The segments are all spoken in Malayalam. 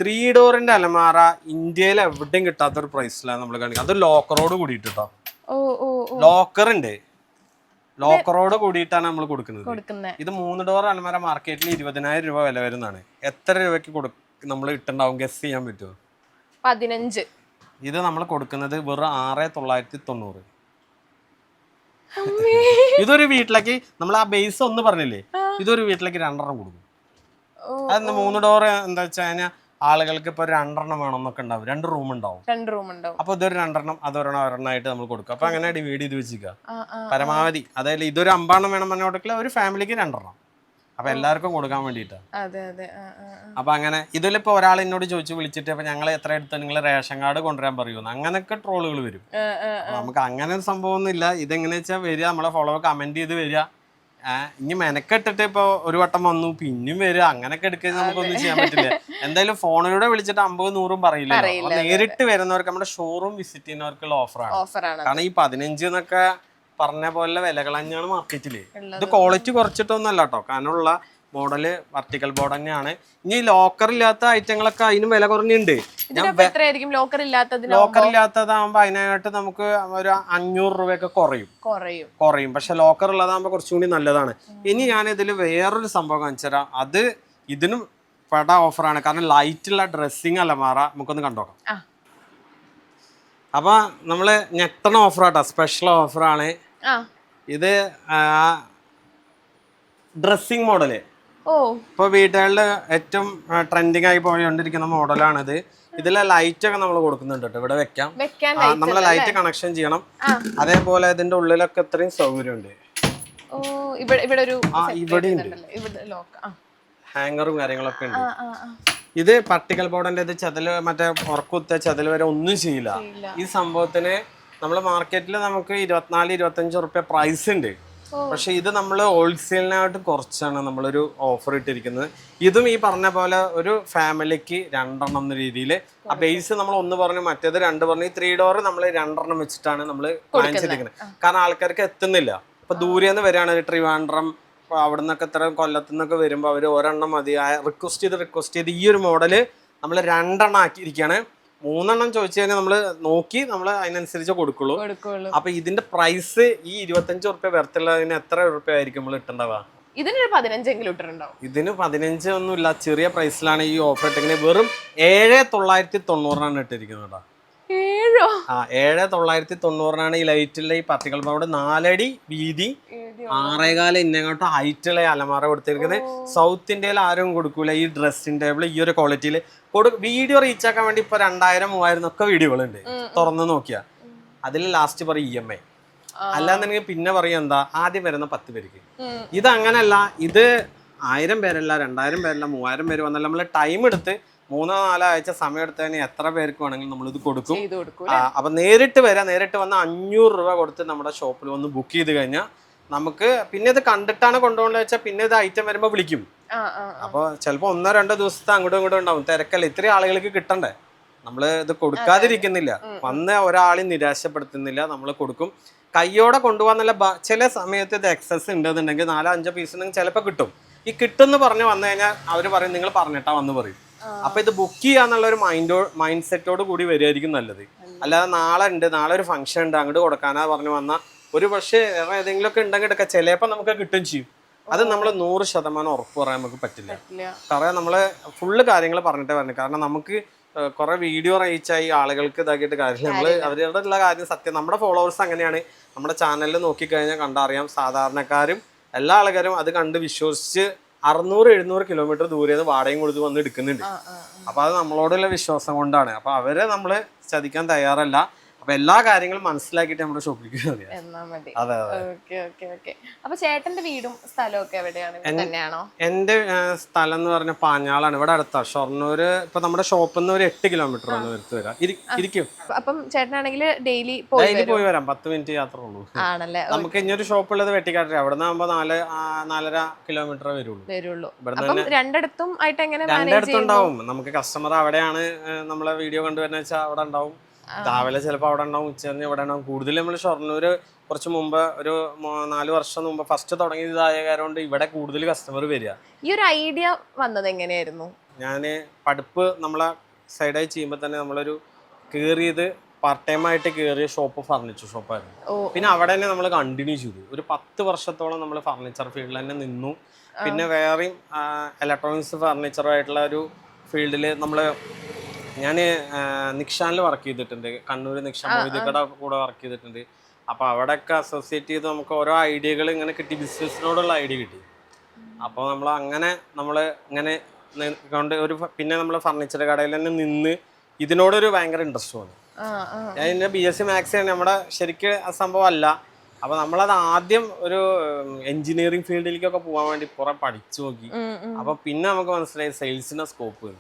3 ഡോറിന്റെ അലമാര ഇന്ത്യയിൽ എവിടെയും കിട്ടാത്തൊരു പ്രൈസിലാണ് നമ്മൾ കാണിക്കുന്നത്. അത് ലോക്കറോട് കൂടിയിട്ട് കേട്ടോ. ലോക്കർ ഉണ്ട്, ലോക്കറോട് കൂടിയിട്ടാണ് നമ്മൾ കൊടുക്കുന്നത്. ഇത് 3 ഡോർ അലമാര മാർക്കറ്റിൽ 20,000 രൂപ വില വരുന്നതാണ്. എത്ര രൂപയ്ക്ക് നമ്മൾ ഇട്ടുണ്ടാവും? ഗസ് ചെയ്യാൻ പറ്റുമോ? 15. ഇത് നമ്മൾ കൊടുക്കുന്നത് വെറും 6,990. ഇതൊരു വീട്ടിലേക്ക് നമ്മൾ ആ ബേസ് ഒന്ന് പറഞ്ഞില്ലേ, ഇതൊരു വീട്ടിലേക്ക് 2 കൊടുക്കും. അതെന്താ 3 ഡോർ എന്താ വെച്ച് കഴിഞ്ഞാൽ ആളുകൾക്ക് ഇപ്പൊ 2 വേണമെന്നൊക്കെ ഉണ്ടാവും, 2 റൂം ഉണ്ടാവും. അപ്പൊ ഇതൊരു 2 അതൊരെണ്ണമായിട്ട് നമ്മൾ കൊടുക്കും. അപ്പൊ അങ്ങനെ ഡിവൈഡ് ചെയ്ത് വെച്ചിരിക്കുക പരമാവധി. അതായത് ഇതൊരു 50 വേണം പറഞ്ഞ കൊടുക്കില്ല, ഒരു ഫാമിലിക്ക് 2. അപ്പൊ എല്ലാവർക്കും കൊടുക്കാൻ വേണ്ടിട്ടാ. അപ്പൊ അങ്ങനെ ഇതിലിപ്പോ ഒരാൾ എന്നോട് ചോദിച്ചു വിളിച്ചിട്ട് അപ്പൊ ഞങ്ങൾ എത്ര എടുത്ത് നിങ്ങൾ റേഷൻ കാർഡ് കൊണ്ടുവരാൻ പറയുമെന്ന്, അങ്ങനെയൊക്കെ ട്രോളുകൾ വരും. നമുക്ക് അങ്ങനെ ഒരു സംഭവം ഒന്നും ഇല്ല. ഇതെങ്ങനെ വെച്ചാൽ വരിക, നമ്മളെ ഫോളോവർ കമന്റ് ചെയ്ത് വരിക. ഇനി മെനക്കെട്ടിട്ട് ഇപ്പൊ ഒരു വട്ടം വന്നു പിന്നെയും വരിക, അങ്ങനെയൊക്കെ എടുക്കുന്നത് നമുക്കൊന്നും ചെയ്യാൻ പറ്റില്ല. എന്തായാലും ഫോണിലൂടെ വിളിച്ചിട്ട് 50-100 പറയില്ല. നേരിട്ട് വരുന്നവർക്ക് നമ്മുടെ ഷോറൂം വിസിറ്റ് ചെയ്യുന്നവർക്കുള്ള ഓഫറാണ്. കാരണം ഈ 15 എന്നൊക്കെ പറഞ്ഞ പോലെ വിലകൾ തന്നെയാണ് മാർക്കറ്റില്. ഇത് ക്വാളിറ്റി കുറച്ചിട്ടൊന്നും അല്ല കേട്ടോ, കാരണമുള്ള മോഡല് വെർട്ടിക്കൽ ബോർഡ് തന്നെയാണ്. ഇനി ലോക്കർ ഇല്ലാത്ത ഐറ്റങ്ങളൊക്കെ അതിനും വില കുറഞ്ഞുണ്ട്. ലോക്കർ ഇല്ലാത്തതാകുമ്പോ അതിനായിട്ട് നമുക്ക് ഒരു 500 രൂപയൊക്കെ കുറയും. പക്ഷെ ലോക്കർ ഉള്ളതാകുമ്പോ കുറച്ചും കൂടി നല്ലതാണ്. ഇനി ഞാൻ ഇതിൽ വേറൊരു സംഭവം കാണിച്ചു തരാം. അത് ഇതിനും പെട ഓഫറാണ്. കാരണം ലൈറ്റുള്ള ഡ്രസ്സിങ് അലമാര നമുക്കൊന്ന് കണ്ടോക്കാം. അപ്പൊ നമ്മള് ഞെട്ടണ ഓഫറാട്ടോ, സ്പെഷ്യൽ ഓഫറാണ് ഇത്. ഡ്രസ്സിങ് മോഡല് ഇപ്പൊ വീട്ടുകളിൽ ഏറ്റവും ട്രെൻഡിങ് ആയി പോയിക്കൊണ്ടിരിക്കുന്ന മോഡലാണിത്. ഇതിലെ ലൈറ്റ് ഒക്കെ നമ്മൾ കൊടുക്കുന്നുണ്ട് കേട്ടോ, ഇവിടെ വെക്കാം. നമ്മളെ ലൈറ്റ് കണക്ഷൻ ചെയ്യണം. അതേപോലെ ഇതിന്റെ ഉള്ളിലൊക്കെ ഇത്രയും സൗകര്യമുണ്ട്. ഇവിടെ ഹാങ്ങറും കാര്യങ്ങളൊക്കെ ഉണ്ട്. ഇത് പർട്ടിക്കൽ ബോർഡിന്റെ ഇത് ചെതല്, മറ്റേ ഉറക്കുത്ത ചെതല് വരെ ഒന്നും ചെയ്യില്ല. ഈ സംഭവത്തിന് നമ്മള് മാർക്കറ്റിൽ നമുക്ക് 24-25 റുപ്യ പ്രൈസ് ഉണ്ട്. പക്ഷെ ഇത് നമ്മൾ ഹോൾസെയിലിനായിട്ട് കുറച്ചാണ് നമ്മളൊരു ഓഫർ ഇട്ടിരിക്കുന്നത്. ഇതും ഈ പറഞ്ഞ പോലെ ഒരു ഫാമിലിക്ക് 2 എന്ന രീതിയിൽ ആ ബേസ് നമ്മൾ 1 പറഞ്ഞു, മറ്റേത് 2 പറഞ്ഞു. ഈ 3 ഡോർ നമ്മൾ 2 വെച്ചിട്ടാണ് നമ്മൾ വാങ്ങിച്ചിരിക്കുന്നത്. കാരണം ആൾക്കാർക്ക് എത്തുന്നില്ല. ഇപ്പൊ ദൂരെന്ന് വരികയാണ്, ട്രിവാൻഡ്രം അവിടെ നിന്നൊക്കെ ഇത്ര കൊല്ലത്തു നിന്നൊക്കെ വരുമ്പോൾ അവർ ഒരെണ്ണം മതി റിക്വസ്റ്റ് ചെയ്ത് ഈ ഒരു മോഡല് നമ്മൾ 2 ആക്കിയിരിക്കുകയാണ്. 3 ചോദിച്ചു കഴിഞ്ഞാൽ നമ്മൾ നോക്കി നമ്മൾ അതിനനുസരിച്ച് കൊടുക്കുള്ളൂ. അപ്പൊ ഇതിന്റെ പ്രൈസ് ഈ 25 റുപ്യ വരത്തുള്ളതിന് എത്ര റുപ്യ ആയിരിക്കും നമ്മൾ ഇട്ടുണ്ടാവുക? ഇതിന് 15 ഒന്നുമില്ല, ചെറിയ പ്രൈസിലാണ് ഈ ഓഫർ ഇട്ടിരിക്കുന്നത്. വെറും 7,990 ഇട്ടിരിക്കുന്നത്. 7,990 ഈ ലൈറ്റുള്ള ഈ പർട്ടിക്കൽ ബോർഡ് 4 അടി വീതി 6.25 ഇന്നങ്ങോട്ട് ഹൈറ്റുള്ള അലമാര കൊടുത്തിരിക്കുന്നത്. സൗത്ത് ഇന്ത്യയിൽ ആരും കൊടുക്കൂല ഈ ഡ്രസ്സിംഗ് ടേബിൾ ഈ ഒരു ക്വാളിറ്റിയിൽ. വീഡിയോ റീച്ച് ആക്കാൻ വേണ്ടി ഇപ്പൊ 2,000-3,000 ഒക്കെ വീഡിയോകളുണ്ട്. തുറന്ന് നോക്കിയാ അതിൽ ലാസ്റ്റ് പറയും EMI. അല്ലാന്നുണ്ടെങ്കിൽ പിന്നെ പറയും എന്താ ആദ്യം വരുന്ന 10 പേർക്ക്. ഇത് അങ്ങനല്ല, ഇത് 1000 പേരല്ല, 2000 പേരല്ല, 3000 പേര് വന്നല്ല, നമ്മൾ ടൈം എടുത്ത് 3-4 ആഴ്ച സമയം എടുത്തതിന് എത്ര പേർക്ക് വേണമെങ്കിലും നമ്മളിത് കൊടുക്കും. അപ്പൊ നേരിട്ട് വന്ന് 500 രൂപ കൊടുത്ത് നമ്മുടെ ഷോപ്പിൽ വന്ന് ബുക്ക് ചെയ്ത് കഴിഞ്ഞാൽ നമുക്ക് പിന്നെ ഇത് കണ്ടിട്ടാണ് കൊണ്ടുപോകേണ്ടത് വെച്ചാൽ പിന്നെ ഇത് ഐറ്റം വരുമ്പോ വിളിക്കും. അപ്പൊ ചിലപ്പോ 1-2 ദിവസത്തെ അങ്ങോട്ടും ഇങ്ങോട്ടും ഉണ്ടാവും. തിരക്കല്ല, ഇത്രയും ആളുകൾക്ക് കിട്ടണ്ടേ. നമ്മള് ഇത് കൊടുക്കാതിരിക്കുന്നില്ല, വന്ന് ഒരാളെയും നിരാശപ്പെടുത്തുന്നില്ല, നമ്മൾ കൊടുക്കും. കയ്യോടെ കൊണ്ടുപോകാന്നല്ല, ചില സമയത്ത് ഇത് എക്സസ് ഉണ്ടെന്നുണ്ടെങ്കിൽ 4-5 പീസ് ചിലപ്പോൾ കിട്ടും. ഈ കിട്ടുമെന്ന് പറഞ്ഞ് വന്നു കഴിഞ്ഞാൽ അവര് പറയും നിങ്ങൾ പറഞ്ഞിട്ടാ വന്ന് പറയും. അപ്പൊ ഇത് ബുക്ക് ചെയ്യാന്നുള്ള ഒരു മൈൻഡ് സെറ്റോട് കൂടി വരികയായിരിക്കും നല്ലത്. അല്ലാതെ നാളെ ഒരു ഫംഗ്ഷൻ ഉണ്ട് അങ്ങോട്ട് കൊടുക്കാനാ പറഞ്ഞു വന്നാൽ ഒരു പക്ഷേ വേറെ ഏതെങ്കിലും ഒക്കെ ഉണ്ടെങ്കിൽ എടുക്കാം, ചിലപ്പോൾ നമുക്ക് കിട്ടും ചെയ്യും. അത് നമ്മൾ 100% ഉറപ്പ് പറയാൻ നമുക്ക് പറ്റില്ല. കാരണം നമ്മള് ഫുള്ള് കാര്യങ്ങൾ പറഞ്ഞിട്ടേ പറഞ്ഞു. കാരണം നമുക്ക് കുറെ വീഡിയോ റീച്ചായി ആളുകൾക്ക് ഇതാക്കിയിട്ട് കാര്യമില്ല. നമ്മൾ അവരുടെ ഉള്ള കാര്യം സത്യം. നമ്മുടെ ഫോളോവേഴ്സ് അങ്ങനെയാണ്. നമ്മുടെ ചാനലിൽ നോക്കിക്കഴിഞ്ഞാൽ കണ്ടറിയാം, സാധാരണക്കാരും എല്ലാ ആൾക്കാരും അത് കണ്ട് വിശ്വസിച്ച് 600-700 കിലോമീറ്റർ ദൂരെ നിന്ന് വാടകയും കൊടുത്ത് വന്ന് എടുക്കുന്നുണ്ട്. അപ്പൊ അത് നമ്മളോടുള്ള വിശ്വാസം കൊണ്ടാണ്. അപ്പൊ അവരെ നമ്മള് ചതിക്കാൻ തയ്യാറല്ല. അപ്പൊ എല്ലാ കാര്യങ്ങളും മനസ്സിലാക്കിയിട്ട് നമ്മുടെ ഷോപ്പിലേക്ക് ചേട്ടന്റെ വീടും സ്ഥലമൊക്കെ എവിടെയാണ്? എന്റെ സ്ഥലം എന്ന് പറഞ്ഞ പാഞ്ഞാളാണ്, ഇവിടെ അടുത്താ. ഷൊർണൂര് ഇപ്പൊ നമ്മുടെ ഷോപ്പിൽ നിന്ന് ഒരു 8 കിലോമീറ്റർ ആണ് എടുത്ത് വരാം. ഇരിക്കും. അപ്പം ചേട്ടനാണെങ്കിൽ ഡെയിലി പോയി വരാം, 10 മിനിറ്റ് യാത്ര ഉള്ളൂ. നമുക്ക് ഇനിയൊരു ഷോപ്പ് ഉള്ളത് വെട്ടിക്കാട്ടില്ല, അവിടെ നിന്നാകുമ്പോ 4-4.5 കിലോമീറ്റർ വരുള്ളൂ. രണ്ടിടത്തും ആയിട്ട് എങ്ങനെ? രണ്ടിടത്തും ഉണ്ടാവും. നമുക്ക് കസ്റ്റമർ അവിടെയാണ് നമ്മളെ വീഡിയോ കണ്ടുവരുന്ന വെച്ചാൽ അവിടെ ഉണ്ടാവും. രാവിലെ ചിലപ്പോൾ അവിടെ ഉണ്ടാവും, ഉച്ചകഴിഞ്ഞ് ഇവിടെ ഉണ്ടാവും. കൂടുതൽ നമ്മൾ ഷൊർണൂര് കുറച്ച് മുമ്പ് ഒരു 4 വർഷം മുമ്പ് ഫസ്റ്റ് തുടങ്ങിയതായ കാരണം ഇവിടെ കൂടുതൽ കസ്റ്റമർ വരിക. ഈ ഒരു ഐഡിയ വന്നത് എങ്ങനെയായിരുന്നു? ഞാൻ പഠിപ്പ് നമ്മളെ സൈഡായി ചെയ്യുമ്പോൾ തന്നെ നമ്മളൊരു കയറിയത് പാർട്ട് ടൈം ആയിട്ട് കയറിയ ഷോപ്പ് ഫർണിച്ചർ ഷോപ്പായിരുന്നു. പിന്നെ അവിടെ തന്നെ നമ്മൾ കണ്ടിന്യൂ ചെയ്തു. ഒരു 10 വർഷത്തോളം നമ്മൾ ഫർണിച്ചർ ഫീൽഡിൽ തന്നെ നിന്നു. പിന്നെ വേറെയും ഇലക്ട്രോണിക്സ് ഫർണിച്ചറുമായിട്ടുള്ള ഒരു ഫീൽഡിൽ ഞാൻ നിക്ഷാനിൽ വർക്ക് ചെയ്തിട്ടുണ്ട്. കണ്ണൂർ നിക്ഷാൻ മൊയ്തീക്കട കൂടെ വർക്ക് ചെയ്തിട്ടുണ്ട്. അപ്പോൾ അവിടെയൊക്കെ അസോസിയേറ്റ് ചെയ്ത് നമുക്ക് ഓരോ ഐഡിയകൾ ഇങ്ങനെ കിട്ടി, ബിസിനസ്സിനോടുള്ള ഐഡിയ കിട്ടി. അപ്പോൾ നമ്മൾ ഇങ്ങനെ കൊണ്ട് പിന്നെ നമ്മൾ ഫർണിച്ചർ കടയിൽ തന്നെ നിന്ന് ഇതിനോടൊരു ഭയങ്കര ഇൻട്രസ്റ്റ് വന്നു. ഞാൻ ഇതിൻ്റെ BSc മാത്സ് നമ്മുടെ ശരിക്കും ആ സംഭവം അല്ല. അപ്പോൾ നമ്മളത് ആദ്യം ഒരു എഞ്ചിനീയറിംഗ് ഫീൽഡിലേക്കൊക്കെ പോകാൻ വേണ്ടി കുറെ പഠിച്ചു നോക്കി. അപ്പോൾ പിന്നെ നമുക്ക് മനസ്സിലായി സെയിൽസിൻ്റെ സ്കോപ്പ്.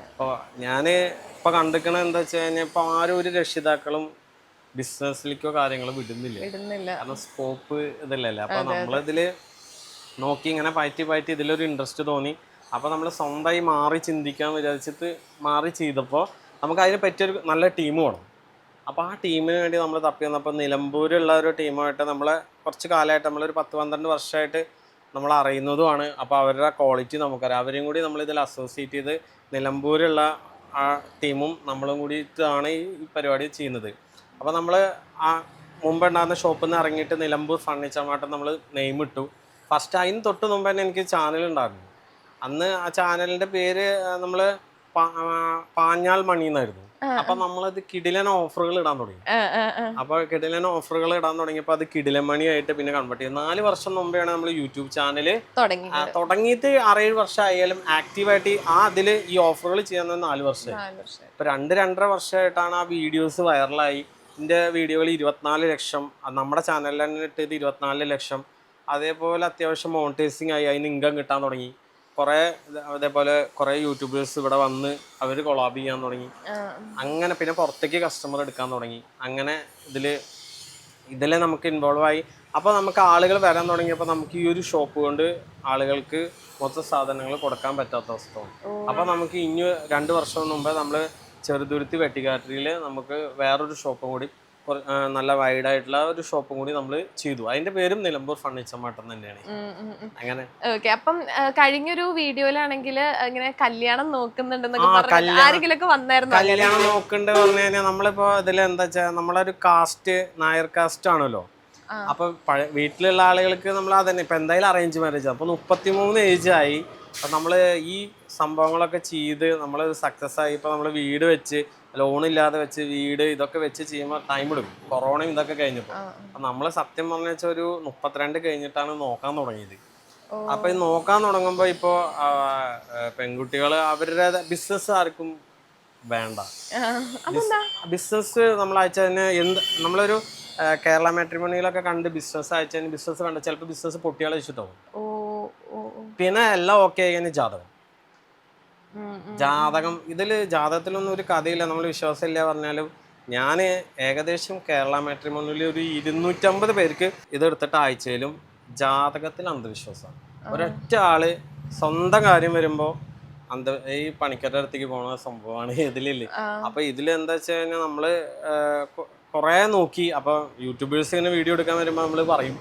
അപ്പോൾ ഞാൻ ഇപ്പോൾ കണ്ടിരിക്കണത് എന്താ വെച്ച് കഴിഞ്ഞാൽ ഇപ്പോൾ ആരും ഒരു രക്ഷിതാക്കളും ബിസിനസ്സിലേക്കോ കാര്യങ്ങളോ വിടുന്നില്ല. കാരണം സ്കോപ്പ് ഇതില്ലല്ലോ. അപ്പോൾ നമ്മളിതിൽ നോക്കി ഇങ്ങനെ പയറ്റി ഇതിലൊരു ഇൻട്രസ്റ്റ് തോന്നി. അപ്പോൾ നമ്മൾ സ്വന്തമായി മാറി ചിന്തിക്കാൻ വിചാരിച്ചിട്ട് മാറി ചെയ്തപ്പോൾ നമുക്ക് അതിനെ പറ്റിയൊരു നല്ല ടീം വേണം. അപ്പോൾ ആ ടീമിന് വേണ്ടി നമ്മൾ തപ്പി വന്നപ്പോൾ നിലമ്പൂരുള്ള ഒരു ടീമായിട്ട് നമ്മളെ കുറച്ച് കാലമായിട്ട് നമ്മളൊരു 10-12 വർഷമായിട്ട് നമ്മൾ അറിയുന്നതുമാണ്. അപ്പോൾ അവരുടെ ക്വാളിറ്റി നമുക്കറിയാം. അവരെയും കൂടി നമ്മളിതിൽ അസോസിയേറ്റ് ചെയ്ത് നിലമ്പൂരുള്ള ആ ടീമും നമ്മളും കൂടിയിട്ടാണ് ഈ പരിപാടി ചെയ്യുന്നത്. അപ്പോൾ നമ്മൾ ആ മുമ്പുണ്ടാകുന്ന ഷോപ്പിൽ നിന്ന് ഇറങ്ങിയിട്ട് നിലമ്പൂർ ഫർണിച്ചർ മാർട്ട് നമ്മൾ നെയിം ഇട്ടു. ഫസ്റ്റ് അതിന് തൊട്ട് മുമ്പ് തന്നെ എനിക്ക് ചാനലുണ്ടായിരുന്നു. അന്ന് ആ ചാനലിൻ്റെ പേര് നമ്മൾ പാഞ്ഞാൾ മണി എന്നായിരുന്നു. അപ്പൊ നമ്മളത് കിടിലൻ ഓഫറുകൾ ഇടാൻ തുടങ്ങി. അപ്പൊ കിടിലൻ ഓഫറുകൾ ഇടാൻ തുടങ്ങിയപ്പോൾ അത് കിടിലൻ മണിയായിട്ട് പിന്നെ കൺവേർട്ട് ചെയ്തു. 4 വർഷം മുമ്പെയാണ് നമ്മൾ യൂട്യൂബ് ചാനൽ തുടങ്ങിയിട്ട് 6-7 വർഷം ആയാലും ആക്റ്റീവായിട്ട് അതിൽ ഈ ഓഫറുകൾ ചെയ്യാൻ 4 വർഷമായി. ഇപ്പൊ 2-2.5 വർഷമായിട്ടാണ് ആ വീഡിയോസ് വൈറലായി. എൻ്റെ വീഡിയോകൾ 24 ലക്ഷം, നമ്മുടെ ചാനലിൽ തന്നെ ഇട്ടത് 24 ലക്ഷം. അതേപോലെ അത്യാവശ്യം മോണിറ്റൈസിങ് ആയി, അതിന് ഇൻകം കിട്ടാൻ തുടങ്ങി. അതേപോലെ കുറേ യൂട്യൂബേഴ്സ് ഇവിടെ വന്ന് അവർ കൊളാബ് ചെയ്യാൻ തുടങ്ങി. അങ്ങനെ പിന്നെ പുറത്തേക്ക് കസ്റ്റമർ എടുക്കാൻ തുടങ്ങി. അങ്ങനെ ഇതിൽ നമുക്ക് ഇൻവോൾവ് ആയി. അപ്പോൾ നമുക്ക് ആളുകൾ വരാൻ തുടങ്ങിയപ്പോൾ നമുക്ക് ഈ ഒരു ഷോപ്പ് കൊണ്ട് ആളുകൾക്ക് മൊത്തം സാധനങ്ങൾ കൊടുക്കാൻ പറ്റാത്ത അവസ്ഥ വന്നു. അപ്പോൾ നമുക്ക് ഇനി 2 വർഷം മുമ്പേ നമ്മൾ ചെറുതുരുത്തി വെട്ടിക്കാട്ടിയിൽ നമുക്ക് വേറൊരു ഷോപ്പും കൂടി നല്ല വൈഡായിട്ടുള്ള ഒരു ഷോപ്പും കൂടി നമ്മൾ ചെയ്തു. അതിന്റെ പേരും നിലമ്പൂർ ഫർണിച്ചർ മാർട്ട് തന്നെയാണ്. അങ്ങനെ ഓക്കെ. അപ്പം കഴിഞ്ഞൊരു വീഡിയോയിലാണെങ്കിൽ ഇങ്ങനെ കല്യാണം നോക്കുന്നുണ്ടെന്നൊക്കെ വന്നായിരുന്നു. കല്യാണം നോക്കുന്നുണ്ട് പറഞ്ഞു കഴിഞ്ഞാൽ നമ്മളിപ്പോ ഇതിൽ എന്താ വെച്ചാൽ നമ്മളൊരു കാസ്റ്റ് നായർ കാസ്റ്റ് ആണല്ലോ. അപ്പൊ വീട്ടിലുള്ള ആളുകൾക്ക് നമ്മൾ അതന്നെ ഇപ്പൊ എന്തായാലും അറേഞ്ച് മാരേജ്. അപ്പൊ 33 ഏജ് ആയി. അപ്പൊ നമ്മള് ഈ സംഭവങ്ങളൊക്കെ ചെയ്ത് നമ്മൾ സക്സസ് ആയി. ഇപ്പൊ നമ്മള് വീട് വെച്ച് ലോണില്ലാതെ വെച്ച് വീട് ഇതൊക്കെ വെച്ച് ചെയ്യുമ്പോൾ ടൈം എടുക്കും. കൊറോണയും ഇതൊക്കെ കഴിഞ്ഞപ്പോൾ അപ്പം നമ്മൾ സത്യം പറഞ്ഞു വെച്ചാൽ ഒരു 32 കഴിഞ്ഞിട്ടാണ് നോക്കാൻ തുടങ്ങിയത്. അപ്പം ഇത് നോക്കാൻ തുടങ്ങുമ്പോൾ ഇപ്പോൾ പെൺകുട്ടികൾ അവരുടെ ബിസിനസ് ആർക്കും വേണ്ട. ബിസിനസ് നമ്മൾ അയച്ചതിന് നമ്മളൊരു കേരള മാട്രിമോണിയിലൊക്കെ കണ്ട് ബിസിനസ് അയച്ചതിന് ബിസിനസ് കണ്ട് ചിലപ്പോൾ ബിസിനസ് പൊട്ടിയാളെ വെച്ചിട്ടാവും. പിന്നെ എല്ലാം ഓക്കെ ആയി. ജാതകം ജാതകത്തിലൊന്നും ഒരു കഥയില്ല, നമ്മൾ വിശ്വാസമില്ല പറഞ്ഞാലും ഞാൻ ഏകദേശം കേരള മാട്രിമോണിയിൽ ഒരു 250 പേർക്ക് ഇതെടുത്തിട്ട് ആഴ്ചയിലും ജാതകത്തിൽ അന്ധവിശ്വാസമാണ്. ഒരൊറ്റ ആള് സ്വന്തം കാര്യം വരുമ്പോൾ ഈ പണിക്കാരുടെ അടുത്തേക്ക് പോണ സംഭവമാണ് ഇതിലില്ല. അപ്പൊ ഇതിലെന്താ വെച്ച് കഴിഞ്ഞാൽ നമ്മള് കുറെ നോക്കി. അപ്പൊ യൂട്യൂബേഴ്സ് ഇങ്ങനെ വീഡിയോ എടുക്കാൻ വരുമ്പോൾ നമ്മൾ പറയും.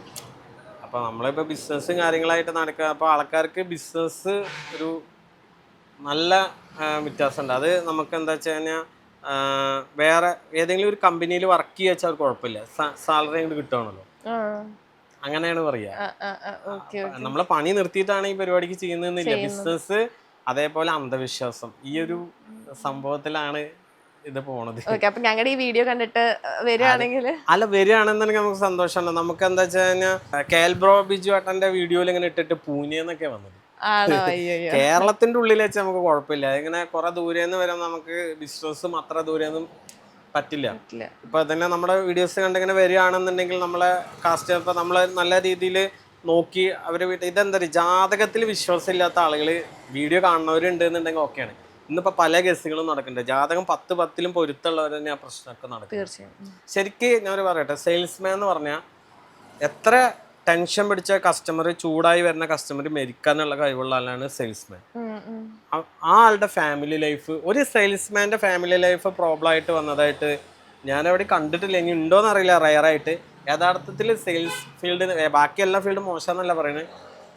അപ്പൊ നമ്മളിപ്പോ ബിസിനസ്സും കാര്യങ്ങളായിട്ട് നടക്കുക. അപ്പൊ ആൾക്കാർക്ക് ബിസിനസ് ഒരു നല്ല വ്യത്യാസമുണ്ട്. അത് നമുക്ക് എന്താ വെച്ച് കഴിഞ്ഞാൽ വേറെ ഏതെങ്കിലും ഒരു കമ്പനിയിൽ വർക്ക് ചെയ്യാ വെച്ചാൽ കുഴപ്പമില്ല, സാലറി അങ്ങോട്ട് കിട്ടുകയാണല്ലോ. അങ്ങനെയാണ് പറയാ. നമ്മളെ പണി നിർത്തിയിട്ടാണ് ഈ പരിപാടിക്ക് ചെയ്യുന്നതെന്നില്ല. ബിസിനസ് അതേപോലെ അന്ധവിശ്വാസം ഈ ഒരു സംഭവത്തിലാണ് ഇത് പോണത്. ഞങ്ങളുടെ ഈ വീഡിയോ കണ്ടിട്ട് വരികയാണെങ്കിൽ വരികയാണെന്നുണ്ടെങ്കിൽ നമുക്ക് സന്തോഷമല്ല. നമുക്ക് എന്താ വെച്ച് കഴിഞ്ഞാൽ കേൽബ്രോ ബിജു ഏട്ടന്റെ വീഡിയോയിൽ ഇങ്ങനെ ഇട്ടിട്ട് പൂനെന്നൊക്കെ വന്നത്. കേരളത്തിന്റെ ഉള്ളിൽ വെച്ച് നമുക്ക് കുഴപ്പമില്ല. ഇങ്ങനെ കുറെ ദൂരേന്ന് വരാൻ നമുക്ക് ബിസിനസ്സും അത്ര ദൂരെയൊന്നും പറ്റില്ല. ഇപ്പൊ തന്നെ നമ്മുടെ വീഡിയോസ് കണ്ടിങ്ങനെ വരികയാണെന്നുണ്ടെങ്കിൽ നമ്മളെ കാസ്റ്റ് ഇപ്പൊ നമ്മള് നല്ല രീതിയിൽ നോക്കി അവര് ഇതെന്താ ജാതകത്തിൽ വിശ്വാസമില്ലാത്ത ആളുകൾ വീഡിയോ കാണുന്നവരുണ്ട് എന്നുണ്ടെങ്കിൽ ഓക്കെയാണ്. ഇന്നിപ്പോ പല കേസുകളും നടക്കുന്നുണ്ട്. ജാതകം 10-10 പൊരുത്തുള്ളവർ തന്നെ ആ പ്രശ്നമൊക്കെ നടക്കും. ശരിക്ക് ഞാൻ പറയട്ടെ, സെയിൽസ്മാൻ എന്ന് പറഞ്ഞാൽ എത്ര ടെൻഷൻ പിടിച്ച കസ്റ്റമർ, ചൂടായി വരുന്ന കസ്റ്റമർ മരിക്കാന്നുള്ള കഴിവുള്ള ആളാണ് സെയിൽസ്മാൻ. ആ ആളുടെ ഫാമിലി ലൈഫ്, ഒരു സെയിൽസ്മാൻ്റെ ഫാമിലി ലൈഫ് പ്രോബ്ലം ആയിട്ട് വന്നതായിട്ട് ഞാനവിടെ കണ്ടിട്ടില്ല. ഇനി ഉണ്ടോയെന്ന് അറിയില്ല, റയറായിട്ട്. യഥാർത്ഥത്തിൽ സെയിൽസ് ഫീൽഡ്, ബാക്കി എല്ലാ ഫീൽഡും മോശമെന്നല്ല പറയുന്നത്,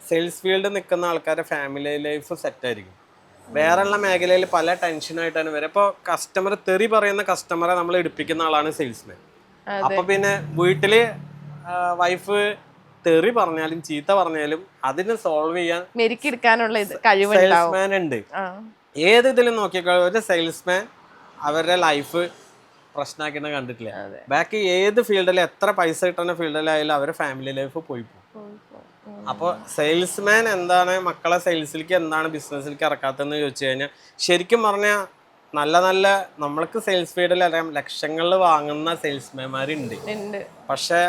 സെയിൽസ് ഫീൽഡ് നിൽക്കുന്ന ആൾക്കാരുടെ ഫാമിലി ലൈഫ് സെറ്റായിരിക്കും. വേറെയുള്ള മേഖലയിൽ പല ടെൻഷനായിട്ടാണ് വരിക. ഇപ്പോൾ കസ്റ്റമർ തെറി പറയുന്ന കസ്റ്റമറെ നമ്മൾ എടുപ്പിക്കുന്ന ആളാണ് സെയിൽസ്മാൻ. അപ്പൊ പിന്നെ വീട്ടില് വൈഫ് തെറി പറഞ്ഞാലും ചീത്ത പറഞ്ഞാലും അതിന് സോൾവ് ചെയ്യാൻ മെരുക്കിയെടുക്കാനുള്ള കഴിവ് സെയിൽസ്മാൻ ഉണ്ട്. ഏത് ഇതിലും നോക്കിയാൽ ഒരു സെയിൽസ്മാൻ അവരുടെ ലൈഫ് പ്രശ്നമാക്കിയിട്ട് കണ്ടിട്ടില്ല. ബാക്കി ഏത് ഫീൽഡിൽ എത്ര പൈസ കിട്ടുന്ന ഫീൽഡിലായാലും അവരുടെ ഫാമിലി ലൈഫ് പോയി പോകും. അപ്പോൾ സെയിൽസ്മാൻ എന്താണ് മക്കളെ സെയിൽസിലേക്ക് എന്താണ് ബിസിനസ്സിലേക്ക് ഇറക്കാത്തതെന്ന് ചോദിച്ചു കഴിഞ്ഞാൽ ശരിക്കും പറഞ്ഞാൽ നല്ല നല്ല നമ്മൾക്ക് സെയിൽസ് ഫീൽഡിൽ അറിയാം ലക്ഷങ്ങളിൽ വാങ്ങുന്ന സെയിൽസ്മാൻമാരുണ്ട്. പക്ഷെ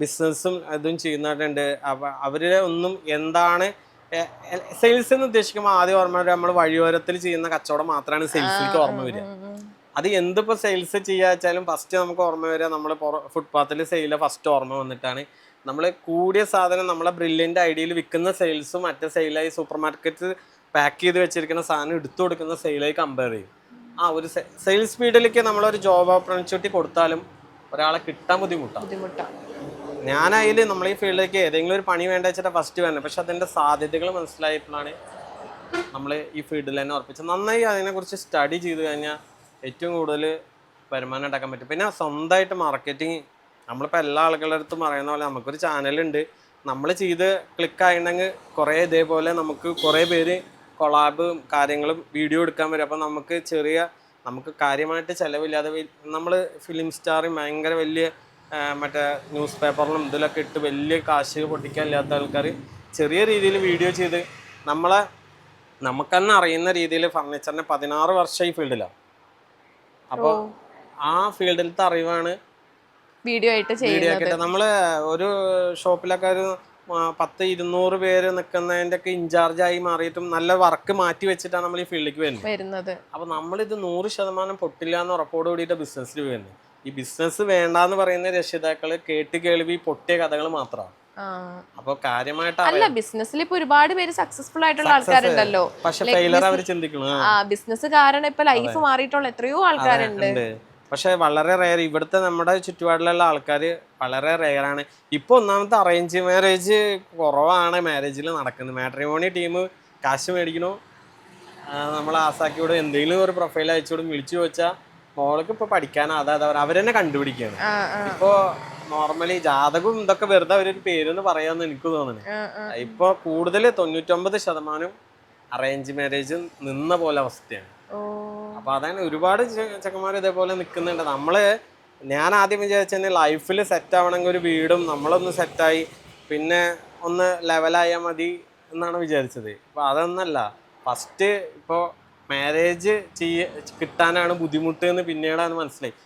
ബിസിനസ്സും ഇതും ചെയ്യുന്നവരുണ്ട്. അവര് ഒന്നും എന്താണ് സെയിൽസ് എന്ന് ഉദ്ദേശിക്കുമ്പോൾ ആദ്യം ഓർമ്മ വരിക നമ്മൾ വഴിയോരത്തിൽ ചെയ്യുന്ന കച്ചവടം മാത്രമാണ് സെയിൽസിലേക്ക് ഓർമ്മ വരിക. അത് എന്തിപ്പോൾ സെയിൽസ് ചെയ്യുക വെച്ചാലും ഫസ്റ്റ് നമുക്ക് ഓർമ്മ വരിക നമ്മൾ ഫുട്പാത്തിൽ സെയിൽ ഫസ്റ്റ് ഓർമ്മ വന്നിട്ടാണ്. നമ്മൾ കൂടിയ സാധനം നമ്മളെ ബ്രില്യൻ്റ് ഐഡിയയിൽ വിൽക്കുന്ന സെയിൽസും മറ്റേ സെയിലായി സൂപ്പർ മാർക്കറ്റ് പാക്ക് ചെയ്ത് വെച്ചിരിക്കുന്ന സാധനം എടുത്തു കൊടുക്കുന്ന സെയിലായി കമ്പയർ ചെയ്യും. ഒരു സെയിൽസ് ഫീൽഡിലേക്ക് നമ്മളൊരു ജോബ് ഓപ്പർച്യൂണിറ്റി കൊടുത്താലും ഒരാളെ കിട്ടാൻ ബുദ്ധിമുട്ടാണ്. ഞാനതിൽ നമ്മൾ ഈ ഫീൽഡിലേക്ക് ഏതെങ്കിലും ഒരു പണി വേണ്ട വെച്ചിട്ട് ഫസ്റ്റ് വേണ്ടത്. പക്ഷെ അതിൻ്റെ സാധ്യതകൾ മനസ്സിലായപ്പോഴാണ് നമ്മൾ ഈ ഫീൽഡിൽ തന്നെ ഉറപ്പിച്ചത്. നന്നായി അതിനെക്കുറിച്ച് സ്റ്റഡി ചെയ്ത് കഴിഞ്ഞാൽ ഏറ്റവും കൂടുതൽ വരുമാനം ഉണ്ടാക്കാൻ പറ്റും. പിന്നെ സ്വന്തമായിട്ട് മാർക്കറ്റിങ് നമ്മളിപ്പോൾ എല്ലാ ആളുകളുടെ അടുത്തും പറയുന്ന പോലെ നമുക്കൊരു ചാനലുണ്ട്. നമ്മൾ ചെയ്ത് ക്ലിക്കായിട്ടുണ്ടെങ്കിൽ കുറേ ഇതേപോലെ നമുക്ക് കുറേ പേര് കൊളാബും കാര്യങ്ങളും വീഡിയോ എടുക്കാൻ വരും. അപ്പോൾ നമുക്ക് കാര്യമായിട്ട് ചിലവില്ലാതെ നമ്മൾ ഫിലിം സ്റ്റാറും ഭയങ്കര വലിയ മറ്റേ ന്യൂസ് പേപ്പറിലും ഇതിലൊക്കെ ഇട്ട് വലിയ കാശ് പൊട്ടിക്കാനില്ലാത്ത ആൾക്കാർ ചെറിയ രീതിയിൽ വീഡിയോ ചെയ്ത് നമുക്ക് തന്നെ അറിയുന്ന രീതിയിൽ ഫർണിച്ചറിന് 16 വർഷം ഈ ഫീൽഡിലാണ്. അപ്പോൾ ആ ഫീൽഡിലത്തെ അറിവാണ് വീഡിയോ ആയിട്ട് നമ്മള് ഒരു ഷോപ്പിലൊക്കെ ഒരു 100-200 പേര് നിൽക്കുന്നതിൻ്റെ ഒക്കെ ഇൻചാർജായി മാറിയിട്ടും നല്ല വർക്ക് മാറ്റി വെച്ചിട്ടാണ് നമ്മൾ ഈ ഫീൽഡിലേക്ക് വരുന്നത്. അപ്പൊ നമ്മളിത് 100% പൊട്ടില്ല എന്ന് ഉറപ്പോട് കൂടിയിട്ട് ബിസിനസ്സിൽ വരുന്നത്. ഈ ബിസിനസ് വേണ്ടാന്ന് പറയുന്ന രക്ഷിതാക്കള് കേൾവി പൊട്ടിയ കഥകൾ മാത്രമാണ്. അപ്പൊ കാര്യമായിട്ട് ബിസിനസ്സിൽ ഇപ്പൊ ഒരുപാട് പേര് സക്സസ്ഫുൾ ആയിട്ടുള്ള ആൾക്കാരുണ്ടല്ലോ. പക്ഷെ ഫെയിലർ അവർ ചിന്തിക്കണം. ബിസിനസ് കാരണം ഇപ്പൊ ലൈഫ് മാറിയിട്ടുള്ള എത്രയോ ആൾക്കാരുണ്ട്. പക്ഷെ വളരെ റെയർ. ഇവിടുത്തെ നമ്മുടെ ചുറ്റുപാടിലുള്ള ആൾക്കാർ വളരെ റെയറാണ്. ഇപ്പോൾ ഒന്നാമത്തെ അറേഞ്ച് മാരേജ് കുറവാണ് മാരേജിൽ നടക്കുന്നത്. മാട്രിമോണി ടീം കാശ് മേടിക്കണോ നമ്മൾ ആസാക്കിയോട് എന്തെങ്കിലും ഒരു പ്രൊഫൈൽ അയച്ചോടും വിളിച്ചു ചോദിച്ചാൽ മോൾക്ക് ഇപ്പോൾ പഠിക്കാനാ അവരെന്നെ കണ്ടുപിടിക്കുകയാണ്. ഇപ്പോൾ നോർമലി ജാതകവും ഇതൊക്കെ വെറുതെ അവരൊരു പേരെന്ന് പറയാമെന്ന് എനിക്ക് തോന്നുന്നു. ഇപ്പോൾ കൂടുതൽ 99% അറേഞ്ച് മാരേജ് നിന്ന പോലെ അവസ്ഥയാണ്. അപ്പൊ അതാണ് ഒരുപാട് ചെക്കന്മാർ ഇതേപോലെ നിൽക്കുന്നുണ്ട്. ഞാൻ ആദ്യം വിചാരിച്ചത് ലൈഫിൽ സെറ്റ് ആവണമെങ്കിൽ ഒരു വീടും നമ്മളൊന്ന് സെറ്റായി പിന്നെ ഒന്ന് ലെവലായാൽ മതി എന്നാണ് വിചാരിച്ചത്. അപ്പൊ അതൊന്നല്ല. ഫസ്റ്റ് ഇപ്പോൾ മാരേജ് കിട്ടാനാണ് ബുദ്ധിമുട്ട് എന്ന് പിന്നീടാണ് മനസ്സിലായി.